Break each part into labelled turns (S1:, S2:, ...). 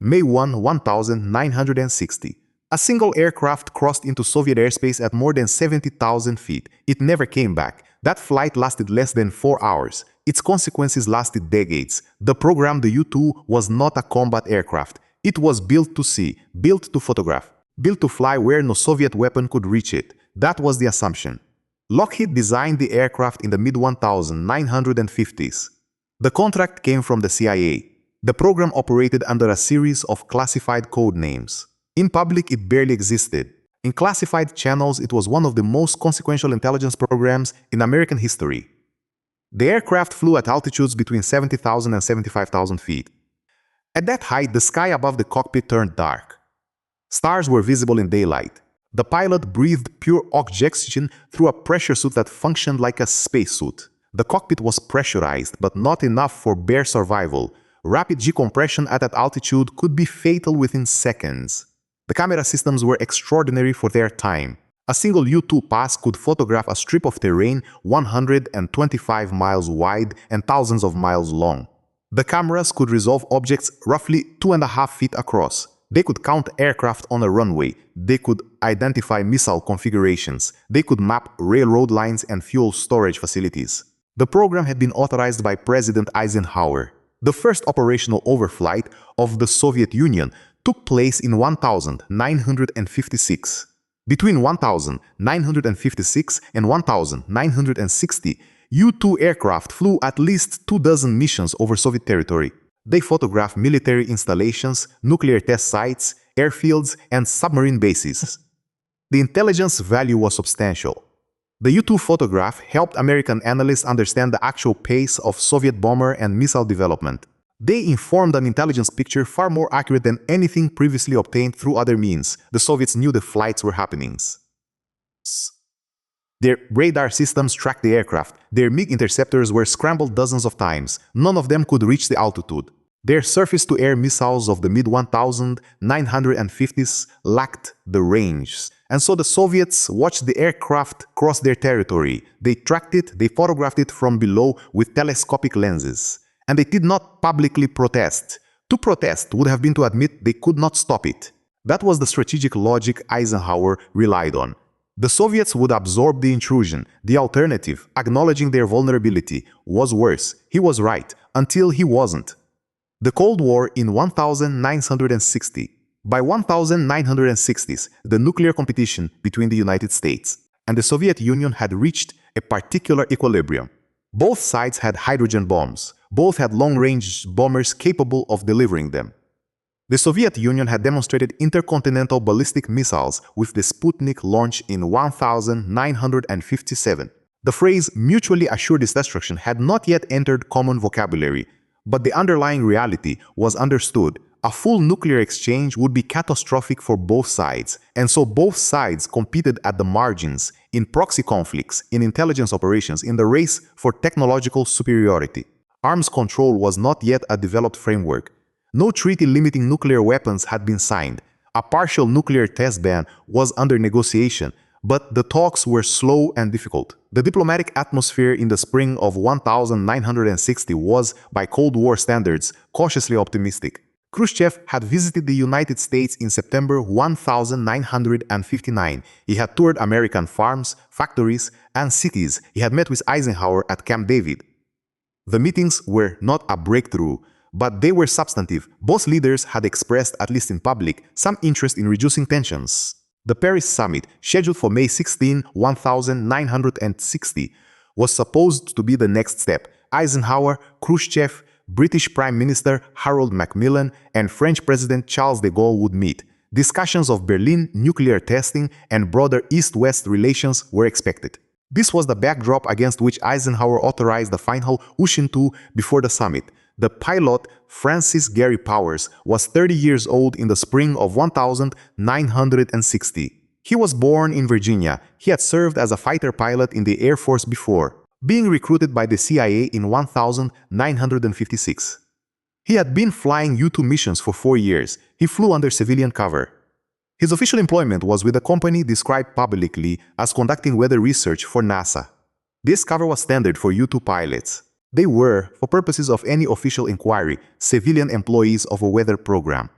S1: May 1, 1960. A single aircraft crossed into Soviet airspace at more than 70,000 feet. It never came back. That flight lasted less than 4 hours. Its consequences lasted decades. The program, the U-2, was not a combat aircraft. It was built to see, built to photograph, built to fly where no Soviet weapon could reach it. That was the assumption. Lockheed designed the aircraft in the mid-1950s. The contract came from the CIA. The program operated under a series of classified code names. In public, it barely existed. In classified channels, it was one of the most consequential intelligence programs in American history. The aircraft flew at altitudes between 70,000 and 75,000 feet. At that height, the sky above the cockpit turned dark. Stars were visible in daylight. The pilot breathed pure oxygen through a pressure suit that functioned like a spacesuit. The cockpit was pressurized, but not enough for bare survival. Rapid decompression at that altitude could be fatal within seconds. The camera systems were extraordinary for their time. A single U-2 pass could photograph a strip of terrain 125 miles wide and thousands of miles long. The cameras could resolve objects roughly 2.5 feet across. They could count aircraft on a runway. They could identify missile configurations. They could map railroad lines and fuel storage facilities. The program had been authorized by President Eisenhower. The first operational overflight of the Soviet Union took place in 1956. Between 1956 and 1960, U-2 aircraft flew at least 24 missions over Soviet territory. They photographed military installations, nuclear test sites, airfields, and submarine bases. The intelligence value was substantial. The U-2 photograph helped American analysts understand the actual pace of Soviet bomber and missile development. They informed an intelligence picture far more accurate than anything previously obtained through other means. The Soviets knew the flights were happening. Their radar systems tracked the aircraft. Their MiG interceptors were scrambled dozens of times. None of them could reach the altitude. Their surface-to-air missiles of the mid-1950s lacked the range. And so the Soviets watched the aircraft cross their territory. They tracked it, they photographed it from below with telescopic lenses. And they did not publicly protest. To protest would have been to admit they could not stop it. That was the strategic logic Eisenhower relied on. The Soviets would absorb the intrusion. The alternative, acknowledging their vulnerability, was worse. He was right, until he wasn't. The Cold War in 1960. By 1960s, the nuclear competition between the United States and the Soviet Union had reached a particular equilibrium. Both sides had hydrogen bombs. Both had long-range bombers capable of delivering them. The Soviet Union had demonstrated intercontinental ballistic missiles with the Sputnik launch in 1957. The phrase mutually assured destruction had not yet entered common vocabulary, but the underlying reality was understood. A full nuclear exchange would be catastrophic for both sides, and so both sides competed at the margins, in proxy conflicts, in intelligence operations, in the race for technological superiority. Arms control was not yet a developed framework. No treaty limiting nuclear weapons had been signed. A partial nuclear test ban was under negotiation, but the talks were slow and difficult. The diplomatic atmosphere in the spring of 1960 was, by Cold War standards, cautiously optimistic. Khrushchev had visited the United States in September 1959. He had toured American farms, factories, and cities. He had met with Eisenhower at Camp David. The meetings were not a breakthrough, but they were substantive. Both leaders had expressed, at least in public, some interest in reducing tensions. The Paris summit, scheduled for May 16, 1960, was supposed to be the next step. Eisenhower, Khrushchev, British Prime Minister Harold Macmillan, and French President Charles de Gaulle would meet. Discussions of Berlin nuclear testing and broader East-West relations were expected. This was the backdrop against which Eisenhower authorized the final U-2 before the summit. The pilot, Francis Gary Powers, was 30 years old in the spring of 1960. He was born in Virginia. He had served as a fighter pilot in the Air Force before, being recruited by the CIA in 1956. He had been flying U-2 missions for 4 years. He flew under civilian cover. His official employment was with a company described publicly as conducting weather research for NASA. This cover was standard for U-2 pilots. They were, for purposes of any official inquiry, civilian employees of a weather program.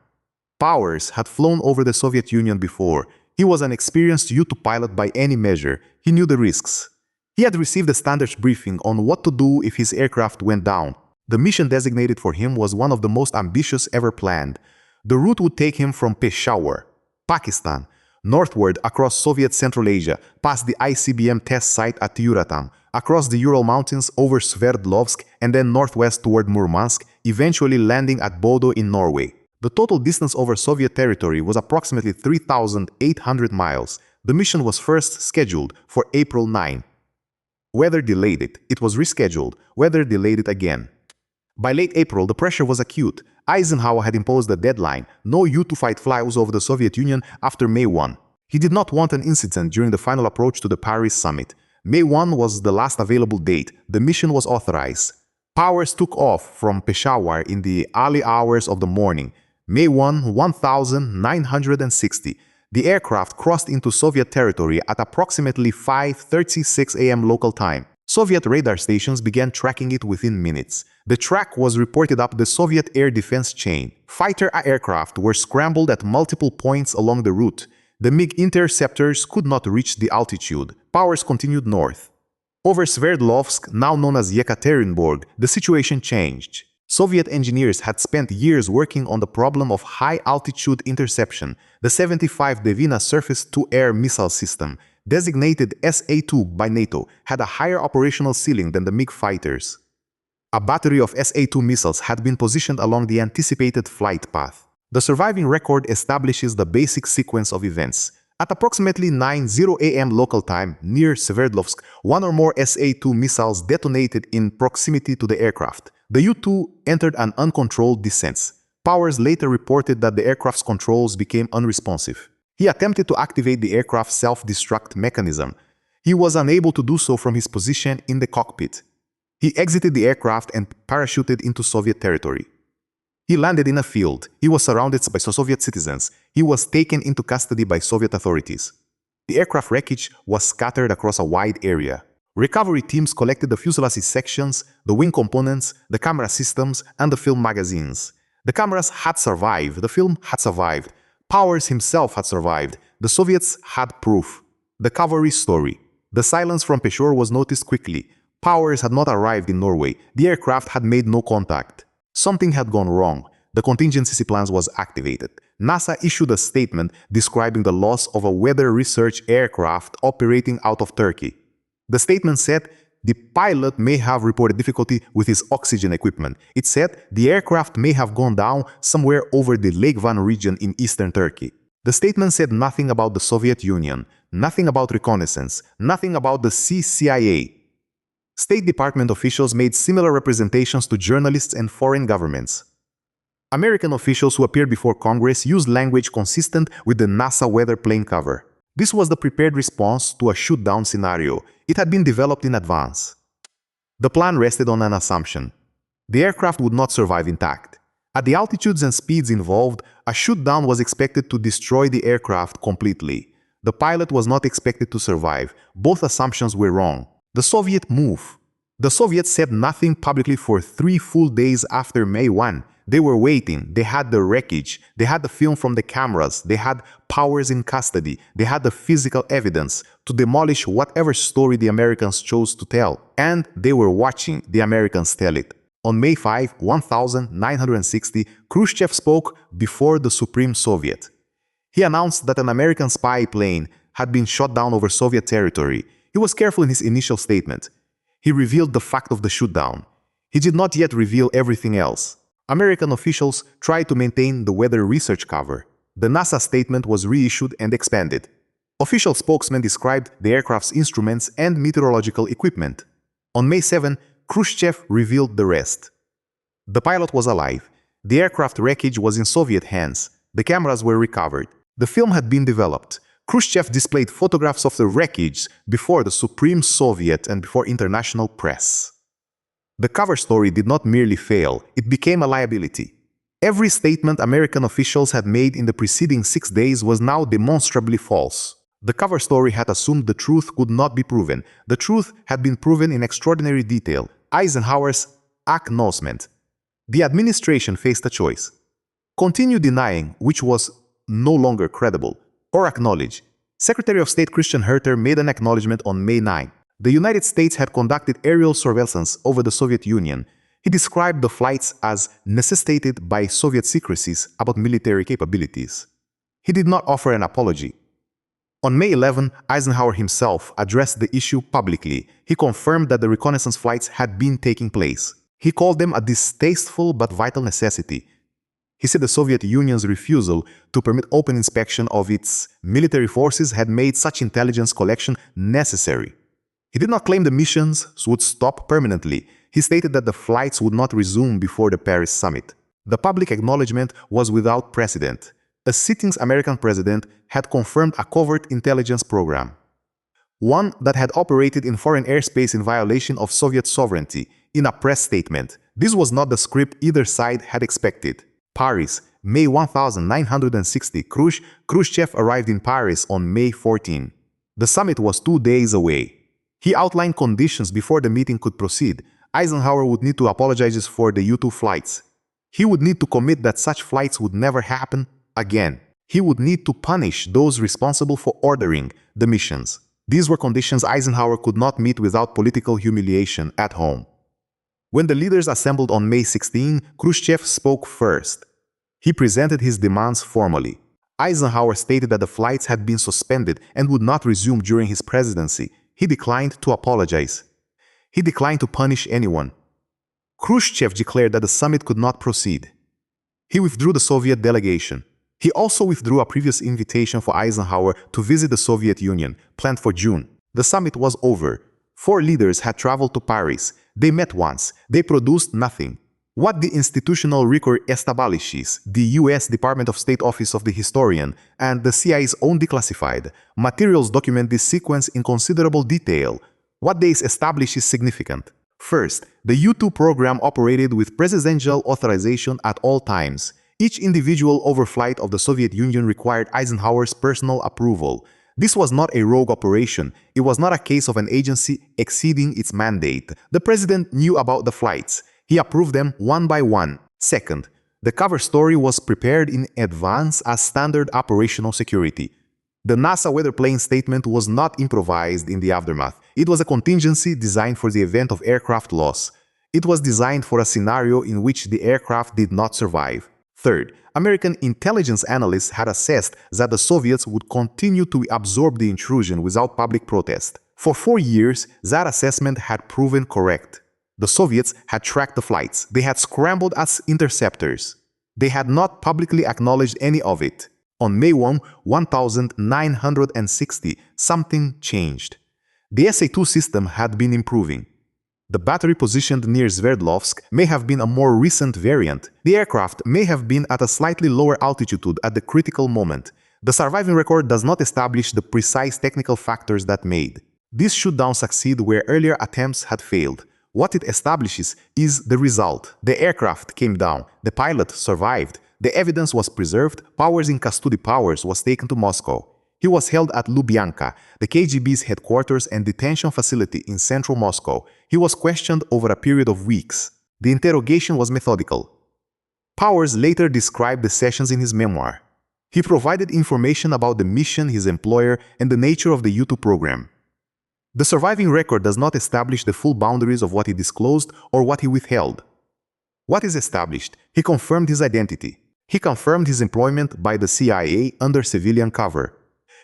S1: Powers had flown over the Soviet Union before. He was an experienced U-2 pilot by any measure. He knew the risks. He had received a standard briefing on what to do if his aircraft went down. The mission designated for him was one of the most ambitious ever planned. The route would take him from Peshawar, Pakistan, northward across Soviet Central Asia, past the ICBM test site at Yuratam, across the Ural Mountains over Sverdlovsk, and then northwest toward Murmansk, eventually landing at Bodo in Norway. The total distance over Soviet territory was approximately 3,800 miles. The mission was first scheduled for April 9. Weather delayed it. It was rescheduled. Weather delayed it again. By late April, the pressure was acute. Eisenhower had imposed a deadline. No U-2 fight flies over the Soviet Union after May 1. He did not want an incident during the final approach to the Paris summit. May 1 was the last available date. The mission was authorized. Powers took off from Peshawar in the early hours of the morning. May 1, 1960. The aircraft crossed into Soviet territory at approximately 5:36 a.m. local time. Soviet radar stations began tracking it within minutes. The track was reported up the Soviet air defense chain. Fighter aircraft were scrambled at multiple points along the route. The MiG interceptors could not reach the altitude. Powers continued north. Over Sverdlovsk, now known as Yekaterinburg, the situation changed. Soviet engineers had spent years working on the problem of high-altitude interception. The 75 Devina surface-to-air missile system, designated SA-2 by NATO, had a higher operational ceiling than the MiG fighters. A battery of SA-2 missiles had been positioned along the anticipated flight path. The surviving record establishes the basic sequence of events. At approximately 9:00 a.m. local time, near Sverdlovsk, one or more SA-2 missiles detonated in proximity to the aircraft. The U-2 entered an uncontrolled descent. Powers later reported that the aircraft's controls became unresponsive. He attempted to activate the aircraft's self-destruct mechanism. He was unable to do so from his position in the cockpit. He exited the aircraft and parachuted into Soviet territory. He landed in a field. He was surrounded by Soviet citizens. He was taken into custody by Soviet authorities. The aircraft wreckage was scattered across a wide area. Recovery teams collected the fuselage sections, the wing components, the camera systems, and the film magazines. The cameras had survived. The film had survived. Powers himself had survived. The Soviets had proof. The cavalry story. The silence from Peshawar was noticed quickly. Powers had not arrived in Norway. The aircraft had made no contact. Something had gone wrong. The contingency plans was activated. NASA issued a statement describing the loss of a weather research aircraft operating out of Turkey. The statement said the pilot may have reported difficulty with his oxygen equipment. It said the aircraft may have gone down somewhere over the Lake Van region in eastern Turkey. The statement said nothing about the Soviet Union, nothing about reconnaissance, nothing about the CIA. State Department officials made similar representations to journalists and foreign governments. American officials who appeared before Congress used language consistent with the NASA weather plane cover. This was the prepared response to a shoot-down scenario. It had been developed in advance. The plan rested on an assumption. The aircraft would not survive intact. At the altitudes and speeds involved, a shoot-down was expected to destroy the aircraft completely. The pilot was not expected to survive. Both assumptions were wrong. The Soviet move. The Soviets said nothing publicly for 3 full days after May 1. They were waiting. They had the wreckage. They had the film from the cameras. They had Powers in custody. They had the physical evidence to demolish whatever story the Americans chose to tell. And they were watching the Americans tell it. On May 5, 1960, Khrushchev spoke before the Supreme Soviet. He announced that an American spy plane had been shot down over Soviet territory. He was careful in his initial statement. He revealed the fact of the shootdown. He did not yet reveal everything else. American officials tried to maintain the weather research cover. The NASA statement was reissued and expanded. Official spokesmen described the aircraft's instruments and meteorological equipment. On May 7, Khrushchev revealed the rest. The pilot was alive. The aircraft wreckage was in Soviet hands. The cameras were recovered. The film had been developed. Khrushchev displayed photographs of the wreckage before the Supreme Soviet and before international press. The cover story did not merely fail, it became a liability. Every statement American officials had made in the preceding 6 days was now demonstrably false. The cover story had assumed the truth could not be proven. The truth had been proven in extraordinary detail. Eisenhower's acknowledgement. The administration faced a choice. continue denying, which was no longer credible, or acknowledge. Secretary of State Christian Herter made an acknowledgement on May 9. The United States had conducted aerial surveillance over the Soviet Union. He described the flights as necessitated by Soviet secrecies about military capabilities. He did not offer an apology. On May 11, Eisenhower himself addressed the issue publicly. He confirmed that the reconnaissance flights had been taking place. He called them a distasteful but vital necessity. He said the Soviet Union's refusal to permit open inspection of its military forces had made such intelligence collection necessary. He did not claim the missions would stop permanently. He stated that the flights would not resume before the Paris summit. The public acknowledgement was without precedent. A sitting American president had confirmed a covert intelligence program, one that had operated in foreign airspace in violation of Soviet sovereignty. In a press statement, this was not the script either side had expected. Paris, May 1960. Khrushchev arrived in Paris on May 14. The summit was 2 days away. He outlined conditions before the meeting could proceed. Eisenhower would need to apologize for the U-2 flights. He would need to commit that such flights would never happen again. He would need to punish those responsible for ordering the missions. These were conditions Eisenhower could not meet without political humiliation at home. When the leaders assembled on May 16, Khrushchev spoke first. He presented his demands formally. Eisenhower stated that the flights had been suspended and would not resume during his presidency. He declined to apologize. He declined to punish anyone. Khrushchev declared that the summit could not proceed. He withdrew the Soviet delegation. He also withdrew a previous invitation for Eisenhower to visit the Soviet Union, planned for June. The summit was over. 4 leaders had traveled to Paris. They met once. They produced nothing. What the institutional record establishes, the U.S. Department of State Office of the Historian and the CIA's own Declassified materials document this sequence in considerable detail. What they establish is significant. First, the U-2 program operated with presidential authorization at all times. Each individual overflight of the Soviet Union required Eisenhower's personal approval. This was not a rogue operation. It was not a case of an agency exceeding its mandate. The president knew about the flights. He approved them one by one. Second, the cover story was prepared in advance as standard operational security. The NASA weather plane statement was not improvised in the aftermath. It was a contingency designed for the event of aircraft loss. It was designed for a scenario in which the aircraft did not survive. Third, American intelligence analysts had assessed that the Soviets would continue to absorb the intrusion without public protest. For 4 years, that assessment had proven correct. The Soviets had tracked the flights. They had scrambled as interceptors. They had not publicly acknowledged any of it. On May 1, 1960, something changed. The SA-2 system had been improving. The battery positioned near Sverdlovsk may have been a more recent variant. The aircraft may have been at a slightly lower altitude at the critical moment. The surviving record does not establish the precise technical factors that made this shootdown succeed where earlier attempts had failed. What it establishes is the result. The aircraft came down. The pilot survived. The evidence was preserved. Powers in custody. Powers was taken to Moscow. He was held at Lubyanka, the KGB's headquarters and detention facility in central Moscow. He was questioned over a period of weeks. The interrogation was methodical. Powers later described the sessions in his memoir. He provided information about the mission, his employer, and the nature of the U-2 program. The surviving record does not establish the full boundaries of what he disclosed or what he withheld. What is established? He confirmed his identity. He confirmed his employment by the CIA under civilian cover.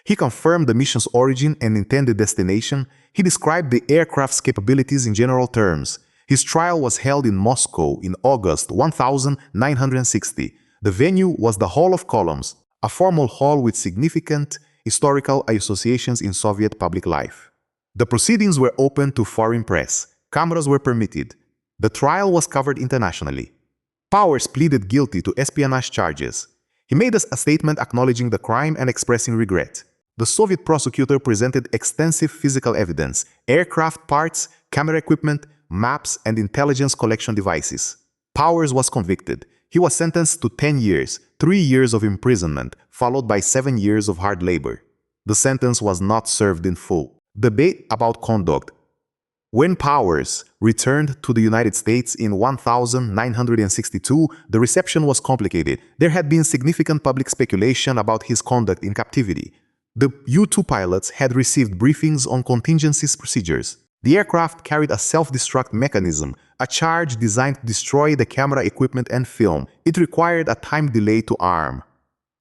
S1: He confirmed the mission's origin and intended destination. He described the aircraft's capabilities in general terms. His trial was held in Moscow in August 1960. The venue was the Hall of Columns, a formal hall with significant historical associations in Soviet public life. The proceedings were open to foreign press. Cameras were permitted. The trial was covered internationally. Powers pleaded guilty to espionage charges. He made us a statement acknowledging the crime and expressing regret. The Soviet prosecutor presented extensive physical evidence, aircraft parts, camera equipment, maps, and intelligence collection devices. Powers was convicted. He was sentenced to 10 years, 3 years of imprisonment, followed by 7 years of hard labor. The sentence was not served in full. Debate about conduct. When Powers returned to the United States in 1962, the reception was complicated. There had been significant public speculation about his conduct in captivity. The U-2 pilots had received briefings on contingencies procedures. The aircraft carried a self-destruct mechanism, a charge designed to destroy the camera equipment and film. It required a time delay to arm.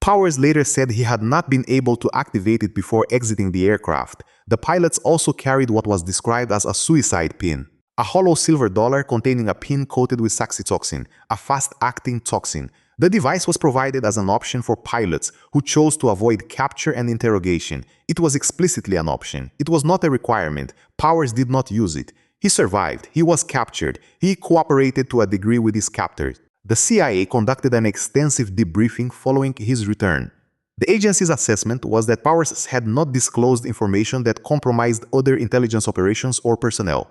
S1: Powers later said he had not been able to activate it before exiting the aircraft. The pilots also carried what was described as a suicide pin, a hollow silver dollar containing a pin coated with saxitoxin, a fast-acting toxin. The device was provided as an option for pilots who chose to avoid capture and interrogation. It was explicitly an option. It was not a requirement. Powers did not use it. He survived. He was captured. He cooperated to a degree with his captors. The CIA conducted an extensive debriefing following his return. The agency's assessment was that Powers had not disclosed information that compromised other intelligence operations or personnel.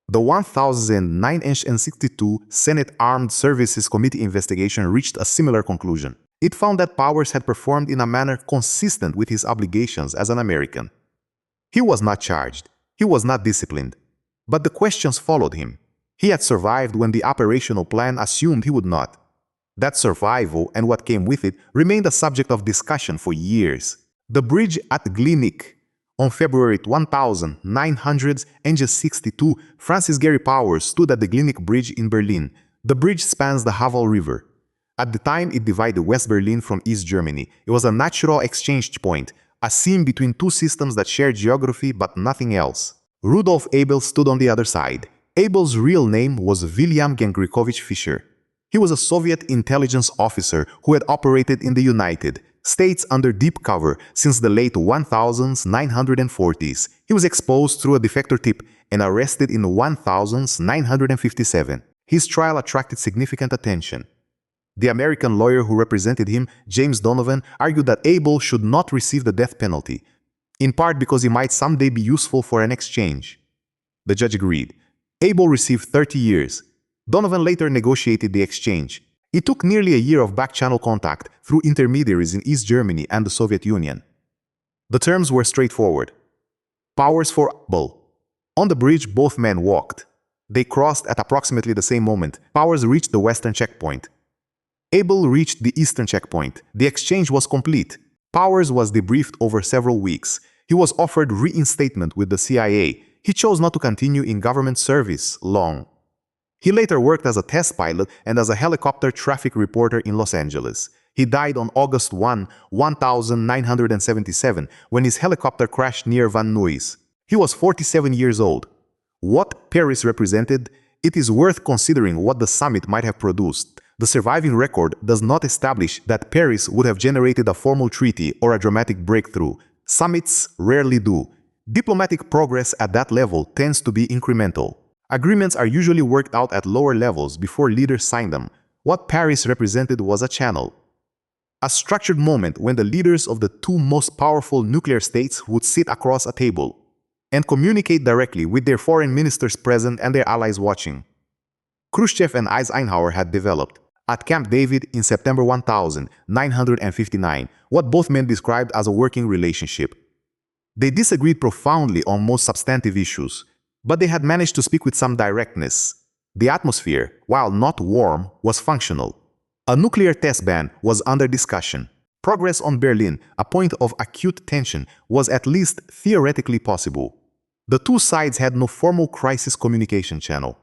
S1: The 1962 Senate Armed Services Committee investigation reached a similar conclusion. It found that Powers had performed in a manner consistent with his obligations as an American. He was not charged. He was not disciplined. But the questions followed him. He had survived when the operational plan assumed he would not. That survival and what came with it remained a subject of discussion for years. The bridge at Glienicke. On February 1962, Francis Gary Powers stood at the Glienicke Bridge in Berlin. The bridge spans the Havel River. At the time, it divided West Berlin from East Germany. It was a natural exchange point, a seam between two systems that shared geography but nothing else. Rudolf Abel stood on the other side. Abel's real name was William Genrikhovich Fischer. He was a Soviet intelligence officer who had operated in the United States under deep cover since the late 1940s. He was exposed through a defector tip and arrested in 1957. His trial attracted significant attention. The American lawyer who represented him, James Donovan, argued that Abel should not receive the death penalty, in part because he might someday be useful for an exchange. The judge agreed. Abel received 30 years. Donovan later negotiated the exchange. It took nearly a year of back-channel contact through intermediaries in East Germany and the Soviet Union. The terms were straightforward. Powers for Abel. On the bridge, both men walked. They crossed at approximately the same moment. Powers reached the western checkpoint. Abel reached the eastern checkpoint. The exchange was complete. Powers was debriefed over several weeks. He was offered reinstatement with the CIA. He chose not to continue in government service long. He later worked as a test pilot and as a helicopter traffic reporter in Los Angeles. He died on August 1, 1977, when his helicopter crashed near Van Nuys. He was 47 years old. What Paris represented, it is worth considering what the summit might have produced. The surviving record does not establish that Paris would have generated a formal treaty or a dramatic breakthrough. Summits rarely do. Diplomatic progress at that level tends to be incremental. Agreements are usually worked out at lower levels before leaders sign them. What Paris represented was a channel. A structured moment when the leaders of the two most powerful nuclear states would sit across a table and communicate directly with their foreign ministers present and their allies watching. Khrushchev and Eisenhower had developed, at Camp David in September 1959, what both men described as a working relationship. They disagreed profoundly on most substantive issues, but they had managed to speak with some directness. The atmosphere, while not warm, was functional. A nuclear test ban was under discussion. Progress on Berlin, a point of acute tension, was at least theoretically possible. The two sides had no formal crisis communication channel.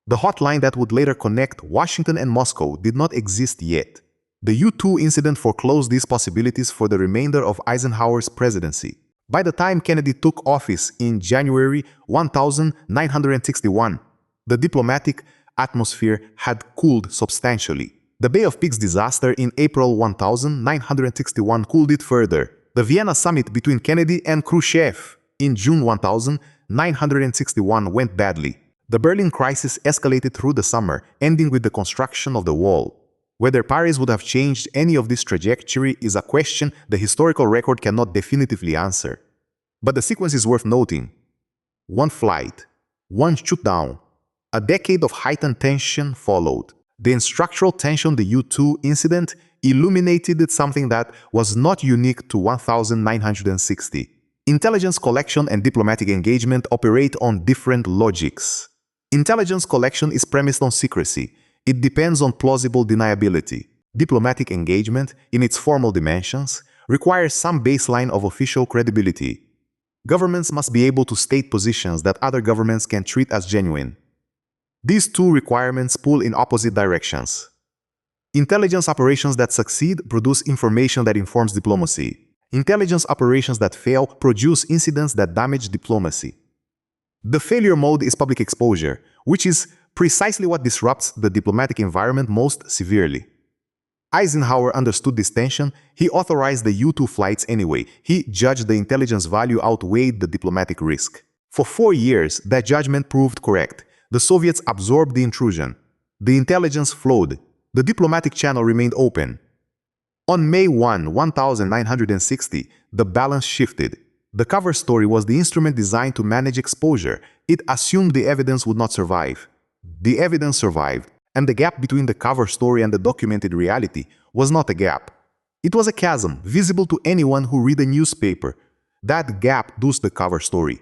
S1: The hotline that would later connect Washington and Moscow did not exist yet. The U-2 incident foreclosed these possibilities for the remainder of Eisenhower's presidency. By the time Kennedy took office in January 1961, the diplomatic atmosphere had cooled substantially. The Bay of Pigs disaster in April 1961 cooled it further. The Vienna summit between Kennedy and Khrushchev in June 1961 went badly. The Berlin crisis escalated through the summer, ending with the construction of the wall. Whether Paris would have changed any of this trajectory is a question the historical record cannot definitively answer. But the sequence is worth noting. One flight, one shootdown. A decade of heightened tension followed. The structural tension, the U-2 incident, illuminated something that was not unique to 1960. Intelligence collection and diplomatic engagement operate on different logics. Intelligence collection is premised on secrecy. It depends on plausible deniability. Diplomatic engagement, in its formal dimensions, requires some baseline of official credibility. Governments must be able to state positions that other governments can treat as genuine. These two requirements pull in opposite directions. Intelligence operations that succeed produce information that informs diplomacy. Intelligence operations that fail produce incidents that damage diplomacy. The failure mode is public exposure, which is precisely what disrupts the diplomatic environment most severely. Eisenhower understood this tension. He authorized the U-2 flights anyway. He judged the intelligence value outweighed the diplomatic risk. For 4 years, that judgment proved correct. The Soviets absorbed the intrusion. The intelligence flowed. The diplomatic channel remained open. On May 1, 1960, the balance shifted. The cover story was the instrument designed to manage exposure. It assumed the evidence would not survive. The evidence survived, and the gap between the cover story and the documented reality was not a gap. It was a chasm, visible to anyone who read a newspaper. That gap doused the cover story.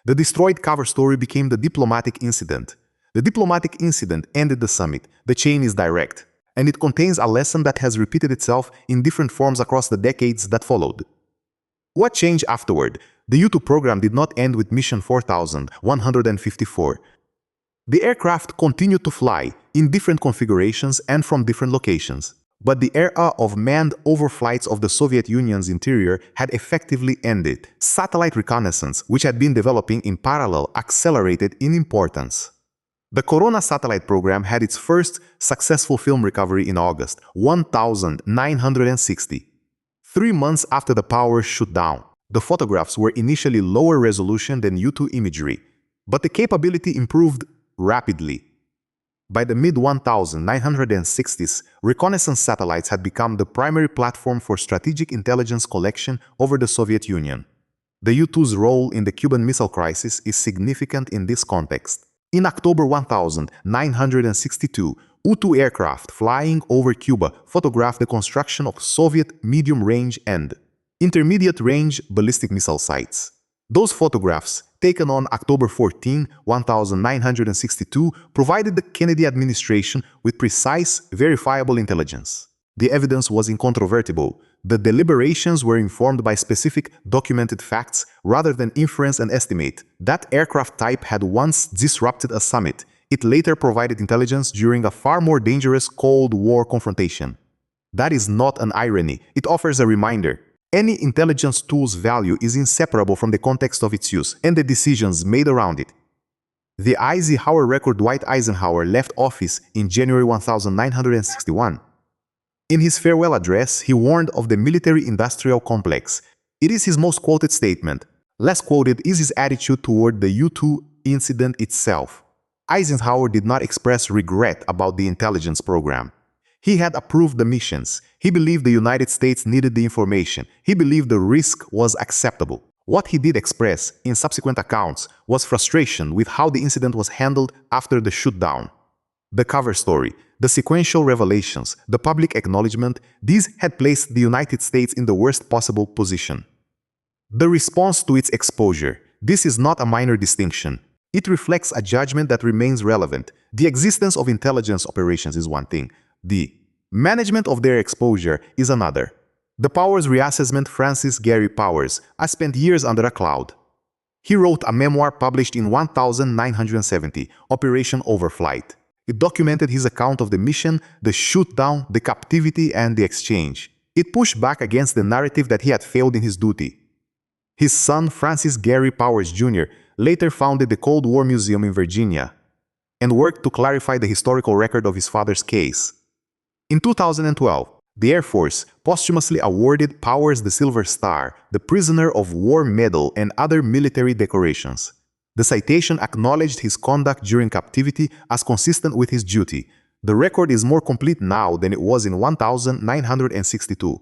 S1: The destroyed cover story became the diplomatic incident. The diplomatic incident ended the summit. The chain is direct, and it contains a lesson that has repeated itself in different forms across the decades that followed. What changed afterward? The U-2 program did not end with mission 4154. The aircraft continued to fly in different configurations and from different locations. But the era of manned overflights of the Soviet Union's interior had effectively ended. Satellite reconnaissance, which had been developing in parallel, accelerated in importance. The Corona satellite program had its first successful film recovery in August 1960. 3 months after the power shut down, the photographs were initially lower resolution than U-2 imagery, but the capability improved rapidly. By the mid-1960s, reconnaissance satellites had become the primary platform for strategic intelligence collection over the Soviet Union. The U-2's role in the Cuban Missile Crisis is significant in this context. In October 1962, U-2 aircraft flying over Cuba photographed the construction of Soviet medium-range and intermediate-range ballistic missile sites. Those photographs, taken on October 14, 1962, provided the Kennedy administration with precise, verifiable intelligence. The evidence was incontrovertible. The deliberations were informed by specific, documented facts rather than inference and estimate. That aircraft type had once disrupted a summit. It later provided intelligence during a far more dangerous Cold War confrontation. That is not an irony. It offers a reminder. Any intelligence tool's value is inseparable from the context of its use and the decisions made around it. The Eisenhower record Dwight Eisenhower left office in January 1961. In his farewell address, he warned of the military-industrial complex. It is his most quoted statement. Less quoted is his attitude toward the U-2 incident itself. Eisenhower did not express regret about the intelligence program. He had approved the missions. He believed the United States needed the information. He believed the risk was acceptable. What he did express in subsequent accounts was frustration with how the incident was handled after the shutdown. The cover story, the sequential revelations, the public acknowledgement, these had placed the United States in the worst possible position. The response to its exposure, this is not a minor distinction. It reflects a judgment that remains relevant. The existence of intelligence operations is one thing. The management of their exposure is another. The Powers reassessment Francis Gary Powers. I spent years under a cloud. He wrote a memoir published in 1970, Operation Overflight. It documented his account of the mission, the shootdown, the captivity, and the exchange. It pushed back against the narrative that he had failed in his duty. His son, Francis Gary Powers Jr., later founded the Cold War Museum in Virginia and worked to clarify the historical record of his father's case. In 2012, the Air Force posthumously awarded Powers the Silver Star, the Prisoner of War Medal, and other military decorations. The citation acknowledged his conduct during captivity as consistent with his duty. The record is more complete now than it was in 1962.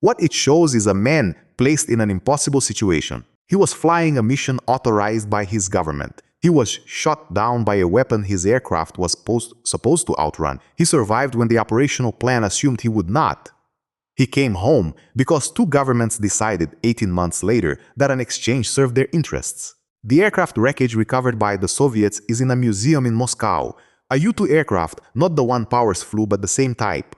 S1: What it shows is a man placed in an impossible situation. He was flying a mission authorized by his government. He was shot down by a weapon his aircraft was supposed to outrun. He survived when the operational plan assumed he would not. He came home because two governments decided 18 months later that an exchange served their interests. The aircraft wreckage recovered by the Soviets is in a museum in Moscow. A U-2 aircraft, not the one Powers flew but the same type,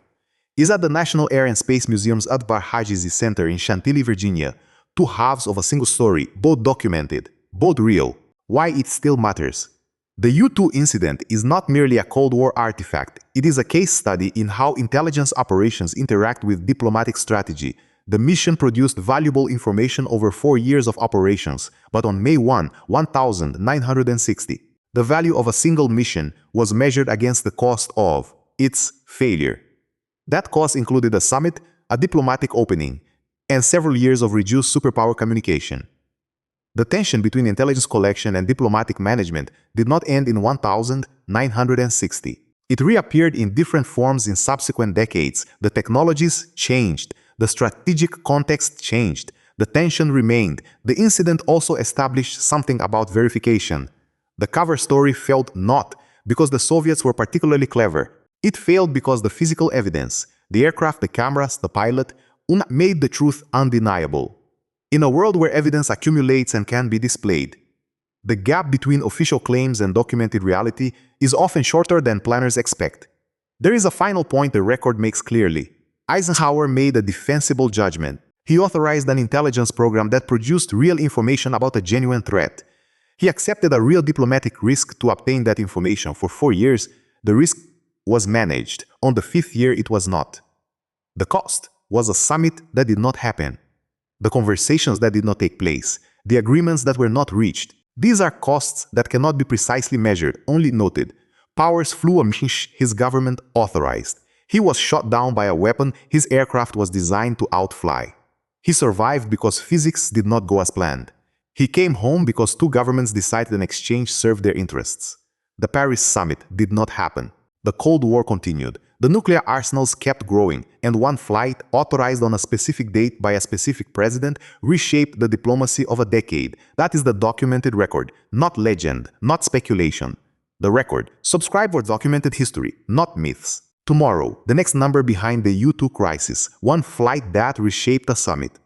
S1: is at the National Air and Space Museum's Adbar Hajizi Center in Chantilly, Virginia. Two halves of a single story, both documented, both real. Why it still matters. The U-2 incident is not merely a Cold War artifact, it is a case study in how intelligence operations interact with diplomatic strategy. The mission produced valuable information over 4 years of operations, but on May 1, 1960, the value of a single mission was measured against the cost of its failure. That cost included a summit, a diplomatic opening, and several years of reduced superpower communication. The tension between intelligence collection and diplomatic management did not end in 1960. It reappeared in different forms in subsequent decades. The technologies changed. The strategic context changed. The tension remained. The incident also established something about verification. The cover story failed not because the Soviets were particularly clever. It failed because the physical evidence, the aircraft, the cameras, the pilot, made the truth undeniable. In a world where evidence accumulates and can be displayed, the gap between official claims and documented reality is often shorter than planners expect. There is a final point the record makes clearly. Eisenhower made a defensible judgment. He authorized an intelligence program that produced real information about a genuine threat. He accepted a real diplomatic risk to obtain that information. For 4 years, the risk was managed. On the 5th year, it was not. The cost was a summit that did not happen. The conversations that did not take place, the agreements that were not reached. These are costs that cannot be precisely measured, only noted. Powers flew a mission his government authorized. He was shot down by a weapon his aircraft was designed to outfly. He survived because physics did not go as planned. He came home because two governments decided an exchange served their interests. The Paris summit did not happen. The Cold War continued. The nuclear arsenals kept growing, and one flight, authorized on a specific date by a specific president, reshaped the diplomacy of a decade. That is the documented record, not legend, not speculation. The record. Subscribe for documented history, not myths. Tomorrow, the next number behind the U-2 crisis, one flight that reshaped a summit.